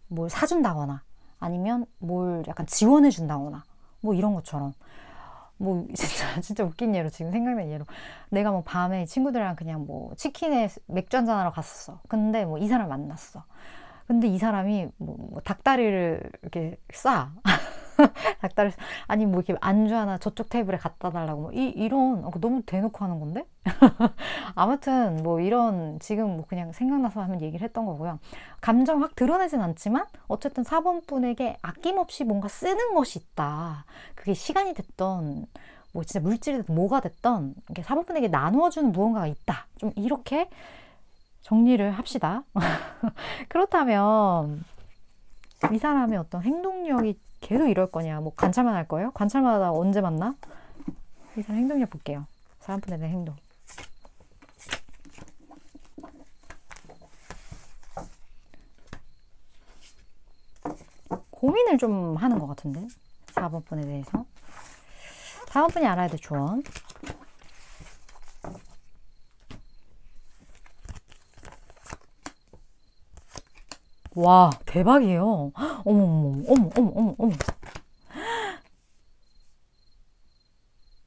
뭘 사준다거나, 아니면 뭘 약간 지원해 준다거나, 뭐 이런 것처럼 뭐 진짜 웃긴 예로 지금 생각난 예로 내가 뭐 밤에 친구들이랑 그냥 뭐 치킨에 맥주 한잔 하러 갔었어. 근데 뭐 이 사람 만났어. 근데 이 사람이 뭐 닭다리를 이렇게 싸. 닭다리 아니 뭐 이렇게 안주 하나 저쪽 테이블에 갖다 달라고 뭐 이런 너무 대놓고 하는 건데. 아무튼 뭐 이런 지금 뭐 그냥 생각나서 하면 얘기를 했던 거고요. 감정 확 드러내진 않지만 어쨌든 4번 분에게 아낌없이 뭔가 쓰는 것이 있다. 그게 시간이 됐던 뭐 진짜 물질이 됐든 뭐가 됐던 이게 4번 분에게 나누어주는 무언가가 있다. 좀 이렇게 정리를 합시다. 그렇다면 이 사람의 어떤 행동력이 계속 이럴 거냐? 뭐 관찰만 할 거예요? 관찰만 하다 언제 만나? 이 사람 행동력 볼게요. 4번 분에 대한 행동. 고민을 좀 하는 것 같은데 4번 분에 대해서. 4번 분이 알아야 될 조언. 와 대박이에요. 어머.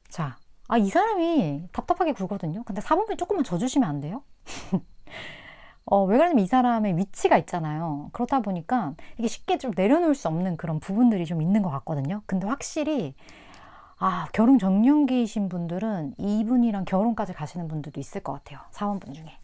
자, 이 사람이 답답하게 굴거든요. 근데 4번분이 조금만 져주시면 안 돼요? 왜 그러냐면 이 사람의 위치가 있잖아요. 그렇다 보니까 이게 쉽게 좀 내려놓을 수 없는 그런 부분들이 좀 있는 것 같거든요. 근데 확실히 결혼 정년기이신 분들은 이분이랑 결혼까지 가시는 분들도 있을 것 같아요. 4번분 중에.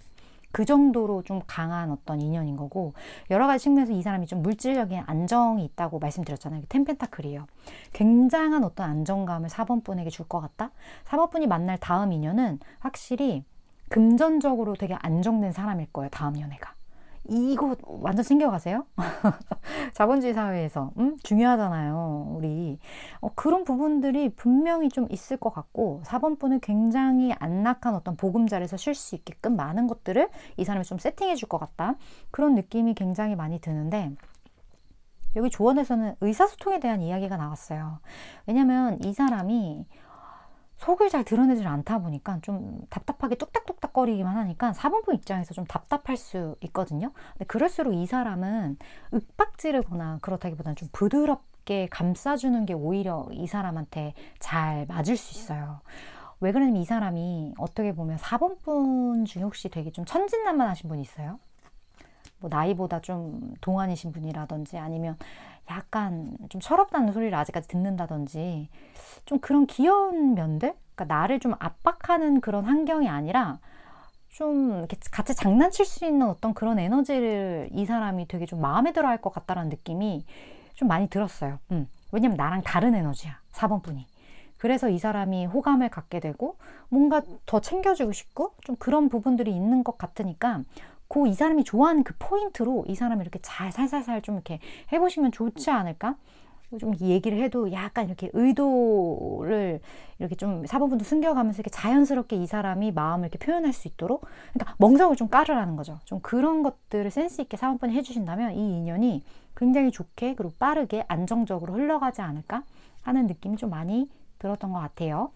그 정도로 좀 강한 어떤 인연인 거고, 여러 가지 측면에서 이 사람이 좀 물질적인 안정이 있다고 말씀드렸잖아요. 텐펜타클이에요. 굉장한 어떤 안정감을 4번분에게 줄 것 같다. 4번분이 만날 다음 인연은 확실히 금전적으로 되게 안정된 사람일 거예요. 다음 연애가. 이거 완전 챙겨가세요. 자본주의 사회에서 중요하잖아요. 우리 그런 부분들이 분명히 좀 있을 것 같고, 4번분은 굉장히 안락한 어떤 보금자리에서 쉴 수 있게끔 많은 것들을 이 사람이 좀 세팅해 줄 것 같다. 그런 느낌이 굉장히 많이 드는데, 여기 조언에서는 의사소통에 대한 이야기가 나왔어요. 왜냐면 이 사람이 속을 잘 드러내질 않다 보니까 좀 답답하게 뚝딱뚝딱 거리기만 하니까 4번분 입장에서 좀 답답할 수 있거든요. 근데 그럴수록 이 사람은 윽박지르거나 그렇다기보다는 좀 부드럽게 감싸주는 게 오히려 이 사람한테 잘 맞을 수 있어요. 왜 그러냐면 이 사람이 어떻게 보면 4번분 중에 혹시 되게 좀 천진난만하신 분이 있어요? 뭐 나이보다 좀 동안이신 분이라든지 아니면 약간 좀 철없다는 소리를 아직까지 듣는다든지 좀 그런 귀여운 면들? 그러니까 나를 좀 압박하는 그런 환경이 아니라 좀 이렇게 같이 장난칠 수 있는 어떤 그런 에너지를 이 사람이 되게 좀 마음에 들어 할 것 같다는 느낌이 좀 많이 들었어요. 왜냐면 나랑 다른 에너지야, 4번분이. 그래서 이 사람이 호감을 갖게 되고 뭔가 더 챙겨주고 싶고 좀 그런 부분들이 있는 것 같으니까 이 사람이 좋아하는 그 포인트로 이 사람이 이렇게 잘 살살살 좀 이렇게 해보시면 좋지 않을까? 좀 얘기를 해도 약간 이렇게 의도를 이렇게 좀 4번분도 숨겨가면서 이렇게 자연스럽게 이 사람이 마음을 이렇게 표현할 수 있도록, 그러니까 멍석을 좀 깔으라는 거죠. 좀 그런 것들을 센스 있게 4번분이 해주신다면 이 인연이 굉장히 좋게 그리고 빠르게 안정적으로 흘러가지 않을까 하는 느낌이 좀 많이 들었던 것 같아요.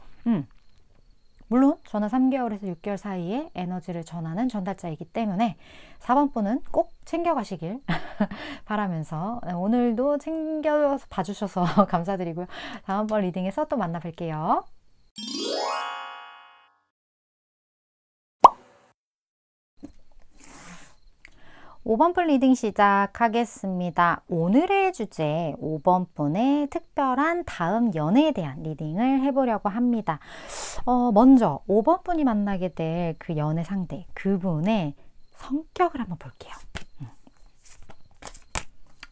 물론 저는 3개월에서 6개월 사이에 에너지를 전하는 전달자이기 때문에 4번분은 꼭 챙겨가시길 바라면서 오늘도 챙겨 봐주셔서 감사드리고요. 다음번 리딩에서 또 만나 뵐게요. 5번분 리딩 시작하겠습니다. 오늘의 주제 5번분의 특별한 다음 연애에 대한 리딩을 해보려고 합니다. 먼저 5번분이 만나게 될 그 연애 상대, 그분의 성격을 한번 볼게요.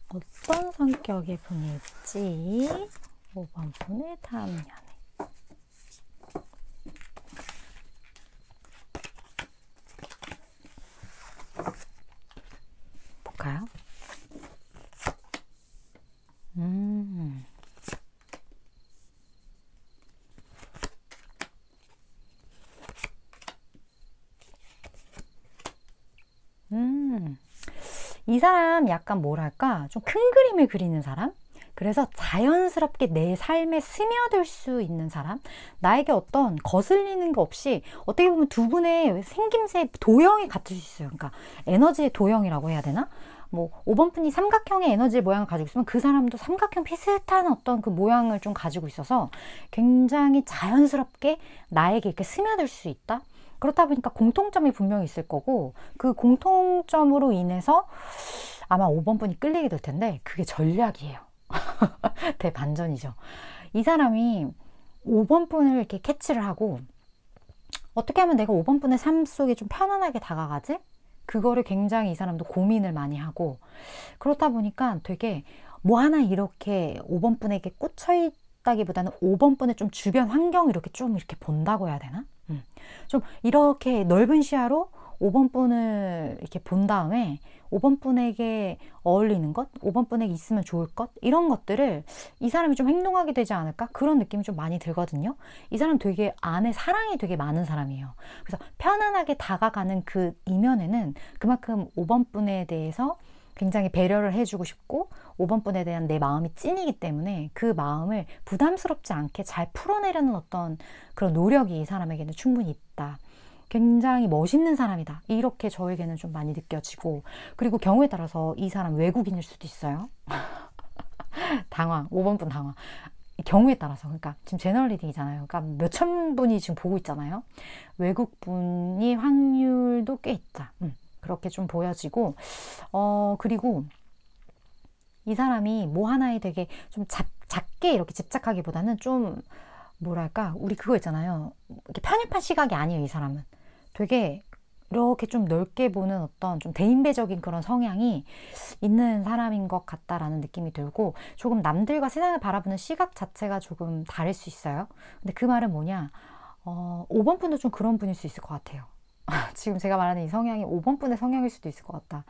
어떤 성격의 분일지 5번분의 다음 연애. 볼까요? 이 사람 약간 뭐랄까 좀 큰 그림을 그리는 사람? 그래서 자연스럽게 내 삶에 스며들 수 있는 사람? 나에게 어떤 거슬리는 거 없이 어떻게 보면 두 분의 생김새 도형이 같을 수 있어요. 그러니까 에너지의 도형이라고 해야 되나? 뭐 5번 분이 삼각형의 에너지의 모양을 가지고 있으면 그 사람도 삼각형 비슷한 어떤 그 모양을 좀 가지고 있어서 굉장히 자연스럽게 나에게 이렇게 스며들 수 있다. 그렇다 보니까 공통점이 분명히 있을 거고 그 공통점으로 인해서 아마 5번 분이 끌리게 될 텐데 그게 전략이에요. 대반전이죠. 이 사람이 5번 분을 이렇게 캐치를 하고 어떻게 하면 내가 5번 분의 삶 속에 좀 편안하게 다가가지? 그거를 굉장히 이 사람도 고민을 많이 하고 그렇다 보니까 되게 뭐 하나 이렇게 5번 분에게 꽂혀 있다기보다는 5번 분의 좀 주변 환경을 이렇게 좀 이렇게 본다고 해야 되나? 좀 이렇게 넓은 시야로 5번 분을 이렇게 본 다음에 5번 분에게 어울리는 것, 5번 분에게 있으면 좋을 것 이런 것들을 이 사람이 좀 행동하게 되지 않을까? 그런 느낌이 좀 많이 들거든요. 이 사람 되게 안에 사랑이 되게 많은 사람이에요. 그래서 편안하게 다가가는 그 이면에는 그만큼 5번 분에 대해서 굉장히 배려를 해주고 싶고 5번 분에 대한 내 마음이 찐이기 때문에 그 마음을 부담스럽지 않게 잘 풀어내려는 어떤 그런 노력이 이 사람에게는 충분히 있다. 굉장히 멋있는 사람이다. 이렇게 저에게는 좀 많이 느껴지고 그리고 경우에 따라서 이 사람 외국인일 수도 있어요. 당황, 5번 분 당황. 경우에 따라서 그러니까 지금 제너럴 리딩이잖아요. 그러니까 몇천 분이 지금 보고 있잖아요. 외국 분이 확률도 꽤 있다. 그렇게 좀 보여지고 그리고 이 사람이 뭐 하나에 되게 좀 작게 이렇게 집착하기보다는 좀 뭐랄까 우리 그거 있잖아요. 이렇게 편협한 시각이 아니에요. 이 사람은 되게 이렇게 좀 넓게 보는 어떤 좀 대인배적인 그런 성향이 있는 사람인 것 같다라는 느낌이 들고 조금 남들과 세상을 바라보는 시각 자체가 조금 다를 수 있어요. 근데 그 말은 뭐냐 5번 분도 좀 그런 분일 수 있을 것 같아요. 지금 제가 말하는 이 성향이 5번 분의 성향일 수도 있을 것 같다.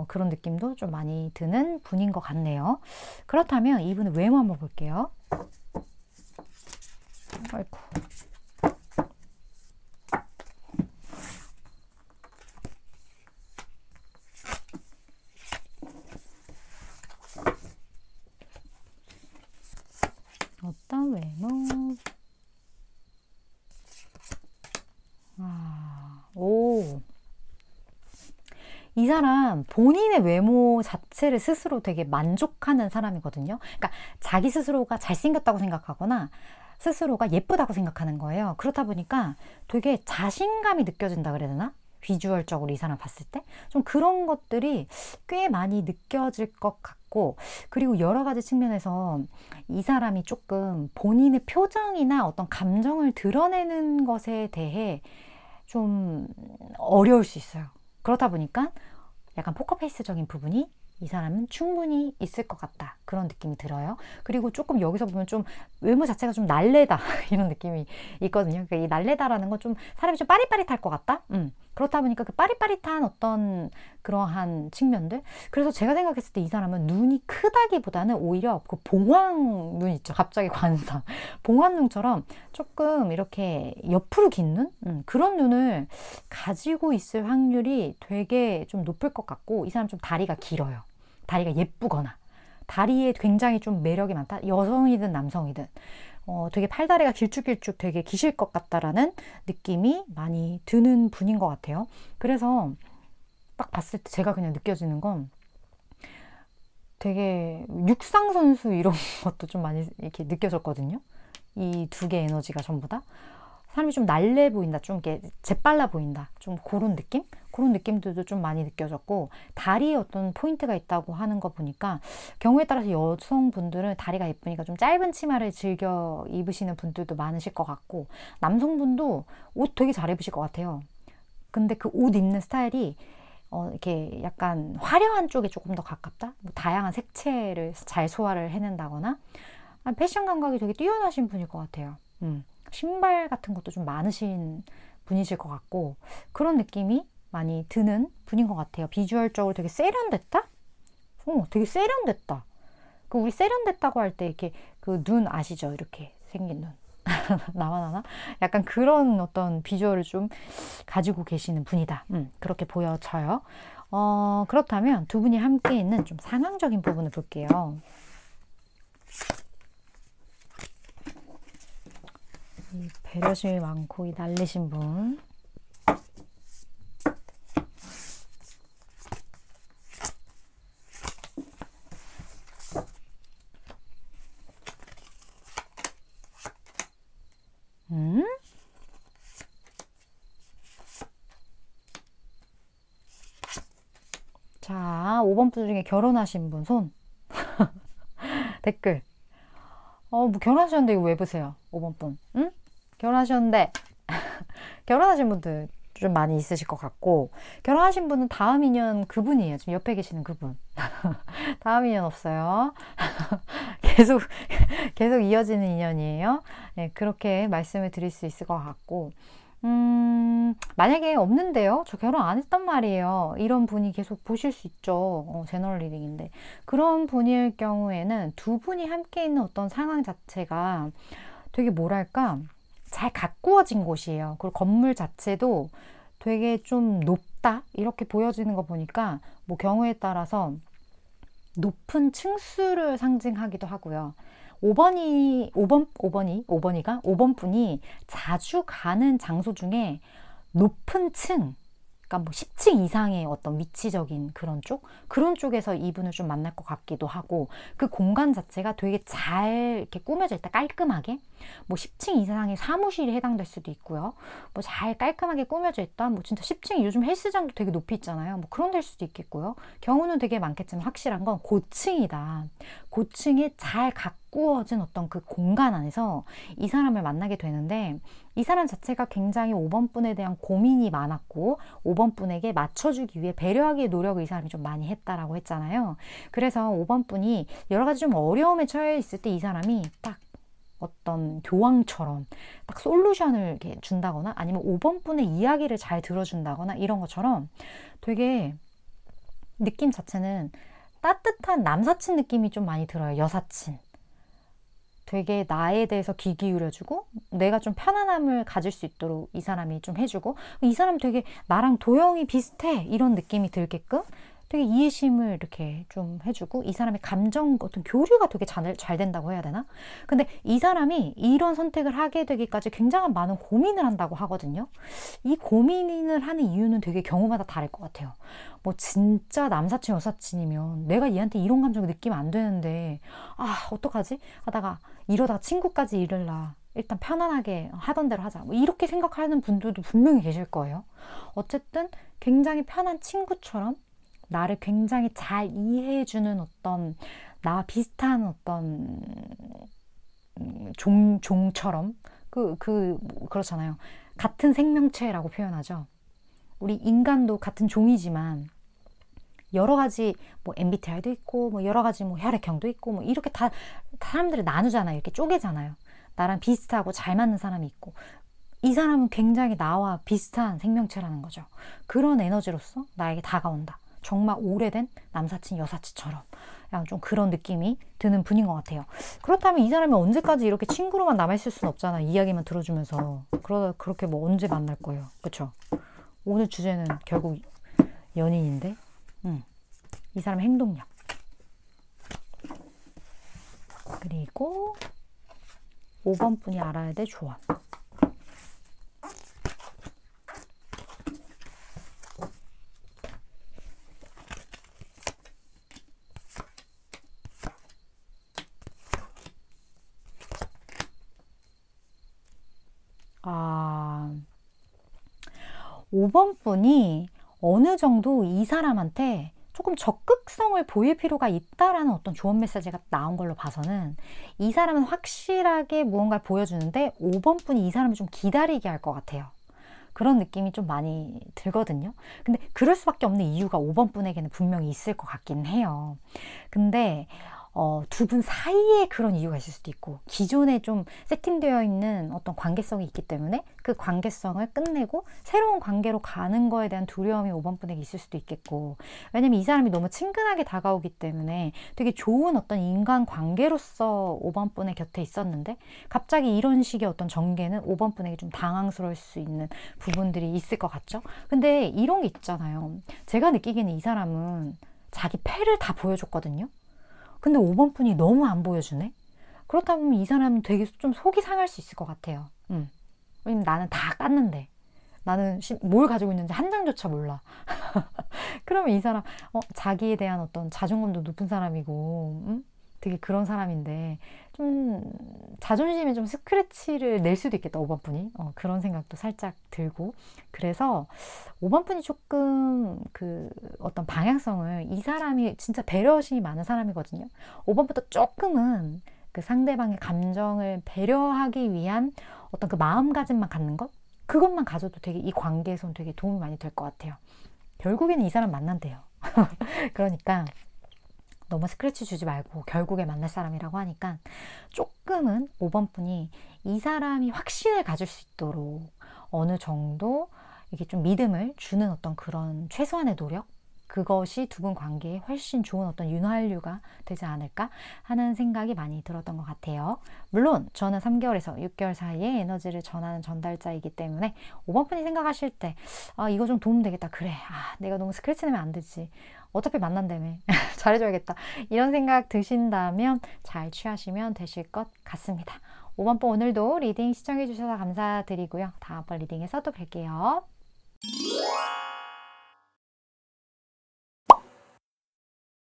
그런 느낌도 좀 많이 드는 분인 것 같네요. 그렇다면 이분의 외모 한번 볼게요. 아이고. 어떤 외모? 이 사람 본인의 외모 자체를 스스로 되게 만족하는 사람이거든요. 그러니까 자기 스스로가 잘생겼다고 생각하거나 스스로가 예쁘다고 생각하는 거예요. 그렇다 보니까 되게 자신감이 느껴진다 그래야 되나? 비주얼적으로 이 사람 봤을 때 좀 그런 것들이 꽤 많이 느껴질 것 같고 그리고 여러 가지 측면에서 이 사람이 조금 본인의 표정이나 어떤 감정을 드러내는 것에 대해 좀 어려울 수 있어요. 그렇다 보니까 약간 포커페이스적인 부분이 이 사람은 충분히 있을 것 같다. 그런 느낌이 들어요. 그리고 조금 여기서 보면 좀 외모 자체가 좀 날래다. 이런 느낌이 있거든요. 그러니까 이 날래다라는 건 좀 사람이 좀 빠릿빠릿할 것 같다? 그렇다 보니까 그 빠릿빠릿한 어떤 그러한 측면들. 그래서 제가 생각했을 때 이 사람은 눈이 크다기보다는 오히려 그 봉황 눈 있죠. 갑자기 관상. 봉황 눈처럼 조금 이렇게 옆으로 긴 눈? 그런 눈을 가지고 있을 확률이 되게 좀 높을 것 같고 이 사람 좀 다리가 길어요. 다리가 예쁘거나 다리에 굉장히 좀 매력이 많다. 여성이든 남성이든 되게 팔다리가 길쭉길쭉 되게 기실 것 같다라는 느낌이 많이 드는 분인 것 같아요. 그래서 딱 봤을 때 제가 그냥 느껴지는 건 되게 육상 선수 이런 것도 좀 많이 이렇게 느껴졌거든요. 이 두 개의 에너지가 전부 다 사람이 좀 날래 보인다, 좀 이렇게 재빨라 보인다, 좀 그런 느낌? 그런 느낌들도 좀 많이 느껴졌고 다리에 어떤 포인트가 있다고 하는 거 보니까 경우에 따라서 여성분들은 다리가 예쁘니까 좀 짧은 치마를 즐겨 입으시는 분들도 많으실 것 같고 남성분도 옷 되게 잘 입으실 것 같아요. 근데 그 옷 입는 스타일이 이렇게 약간 화려한 쪽에 조금 더 가깝다? 뭐 다양한 색채를 잘 소화를 해낸다거나 패션 감각이 되게 뛰어나신 분일 것 같아요. 신발 같은 것도 좀 많으신 분이실 것 같고 그런 느낌이 많이 드는 분인 것 같아요. 비주얼적으로 되게 세련됐다? 되게 세련됐다. 그 우리 세련됐다고 할 때 이렇게 그 눈 아시죠? 이렇게 생긴 눈. 나만 하나? 약간 그런 어떤 비주얼을 좀 가지고 계시는 분이다. 그렇게 보여져요. 그렇다면 두 분이 함께 있는 좀 상황적인 부분을 볼게요. 이 배려심이 많고 이 날리신 분. 5번 분 중에 결혼하신 분 손. 댓글. 뭐 결혼하셨는데 이거 왜 보세요? 5번 분. 응? 결혼하셨는데 결혼하신 분들 좀 많이 있으실 것 같고, 결혼하신 분은 다음 인연 그분이에요. 지금 옆에 계시는 그분. 다음 인연 없어요. 계속 이어지는 인연이에요. 네, 그렇게 말씀을 드릴 수 있을 것 같고, 만약에 없는데요, 저 결혼 안 했단 말이에요, 이런 분이 계속 보실 수 있죠. 제너럴 리딩인데, 그런 분일 경우에는 두 분이 함께 있는 어떤 상황 자체가 되게 뭐랄까 잘 가꾸어진 곳이에요. 그리고 건물 자체도 되게 좀 높다 이렇게 보여지는 거 보니까 뭐 경우에 따라서 높은 층수를 상징하기도 하고요. 5번 분이 자주 가는 장소 중에 높은 층, 그러니까 뭐 10층 이상의 어떤 위치적인 그런 쪽에서 이분을 좀 만날 것 같기도 하고, 그 공간 자체가 되게 잘 이렇게 꾸며져 있다, 깔끔하게. 뭐 10층 이상의 사무실이 해당될 수도 있고요. 뭐 잘 깔끔하게 꾸며져 있다, 뭐 진짜 10층, 요즘 헬스장도 되게 높이 있잖아요. 뭐 그런 데일 수도 있겠고요. 경우는 되게 많겠지만 확실한 건 고층이다. 고층에 잘 가꾸어진 어떤 그 공간 안에서 이 사람을 만나게 되는데, 이 사람 자체가 굉장히 5번 분에 대한 고민이 많았고 5번 분에게 맞춰주기 위해 배려하기의 노력을 이 사람이 좀 많이 했다라고 했잖아요. 그래서 5번 분이 여러 가지 좀 어려움에 처해 있을 때 이 사람이 딱 어떤 교황처럼 딱 솔루션을 이렇게 준다거나, 아니면 5번 분의 이야기를 잘 들어준다거나, 이런 것처럼 되게 느낌 자체는 따뜻한 남사친 느낌이 좀 많이 들어요. 여사친. 되게 나에 대해서 귀 기울여주고 내가 좀 편안함을 가질 수 있도록 이 사람이 좀 해주고, 이 사람 되게 나랑 도형이 비슷해 이런 느낌이 들게끔 되게 이해심을 이렇게 좀 해주고, 이 사람의 감정 어떤 교류가 되게 잘 된다고 해야 되나? 근데 이 사람이 이런 선택을 하게 되기까지 굉장한 많은 고민을 한다고 하거든요. 이 고민을 하는 이유는 되게 경우마다 다를 것 같아요. 뭐 진짜 남사친 여사친이면 내가 얘한테 이런 감정을 느끼면 안 되는데 어떡하지? 하다가 이러다가 친구까지 이럴라, 일단 편안하게 하던 대로 하자, 뭐 이렇게 생각하는 분들도 분명히 계실 거예요. 어쨌든 굉장히 편한 친구처럼 나를 굉장히 잘 이해해주는 어떤 나와 비슷한 어떤 종처럼, 그렇잖아요. 같은 생명체라고 표현하죠. 우리 인간도 같은 종이지만 여러 가지 뭐 MBTI도 있고 뭐 여러 가지 뭐 혈액형도 있고 뭐 이렇게 다 사람들을 나누잖아요. 이렇게 쪼개잖아요. 나랑 비슷하고 잘 맞는 사람이 있고, 이 사람은 굉장히 나와 비슷한 생명체라는 거죠. 그런 에너지로서 나에게 다가온다. 정말 오래된 남사친, 여사친처럼 약간 좀 그런 느낌이 드는 분인 것 같아요. 그렇다면 이 사람이 언제까지 이렇게 친구로만 남아있을 수는 없잖아. 이야기만 들어주면서. 그렇게 뭐 언제 만날 거예요. 그쵸? 오늘 주제는 결국 연인인데, 이 사람의 행동력. 그리고 5번 분이 알아야 될 조언. 아, 5번 분이 어느 정도 이 사람한테 조금 적극성을 보일 필요가 있다라는 어떤 조언 메시지가 나온 걸로 봐서는, 이 사람은 확실하게 무언가를 보여주는데 5번 분이 이 사람을 좀 기다리게 할 것 같아요. 그런 느낌이 좀 많이 들거든요. 근데 그럴 수밖에 없는 이유가 5번 분에게는 분명히 있을 것 같긴 해요. 근데 두 분 사이에 그런 이유가 있을 수도 있고, 기존에 좀 세팅되어 있는 어떤 관계성이 있기 때문에 그 관계성을 끝내고 새로운 관계로 가는 거에 대한 두려움이 5번 분에게 있을 수도 있겠고, 왜냐면 이 사람이 너무 친근하게 다가오기 때문에 되게 좋은 어떤 인간 관계로서 5번 분의 곁에 있었는데 갑자기 이런 식의 어떤 전개는 5번 분에게 좀 당황스러울 수 있는 부분들이 있을 것 같죠. 근데 이런 게 있잖아요. 제가 느끼기에는 이 사람은 자기 패를 다 보여줬거든요. 근데 5번 분이 너무 안 보여주네? 그렇다 보면 이 사람은 되게 좀 속이 상할 수 있을 것 같아요. 왜냐면 나는 다 깠는데, 나는 뭘 가지고 있는지 한 장조차 몰라. 그러면 이 사람 자기에 대한 어떤 자존감도 높은 사람이고, 되게 그런 사람인데 좀 자존심에 좀 스크래치를 낼 수도 있겠다, 5번 분이. 그런 생각도 살짝 들고. 그래서 5번 분이 조금 그 어떤 방향성을, 이 사람이 진짜 배려심이 많은 사람이거든요. 5번부터 조금은 그 상대방의 감정을 배려하기 위한 어떤 그 마음가짐만 갖는 것? 그것만 가져도 되게 이 관계에서는 되게 도움이 많이 될 것 같아요. 결국에는 이 사람 만난대요. 그러니까 너무 스크래치 주지 말고, 결국에 만날 사람이라고 하니까 조금은 5번 분이 이 사람이 확신을 가질 수 있도록 어느 정도 이게 좀 믿음을 주는 어떤 그런 최소한의 노력, 그것이 두 분 관계에 훨씬 좋은 어떤 윤활유가 되지 않을까 하는 생각이 많이 들었던 것 같아요. 물론 저는 3개월에서 6개월 사이에 에너지를 전하는 전달자이기 때문에 5번 분이 생각하실 때 이거 좀 도움 되겠다. 그래, 내가 너무 스크래치 내면 안 되지. 어차피 만난다며. 잘해줘야겠다. 이런 생각 드신다면 잘 취하시면 되실 것 같습니다. 5번 분 오늘도 리딩 시청해주셔서 감사드리고요. 다음번 리딩에서 또 뵐게요.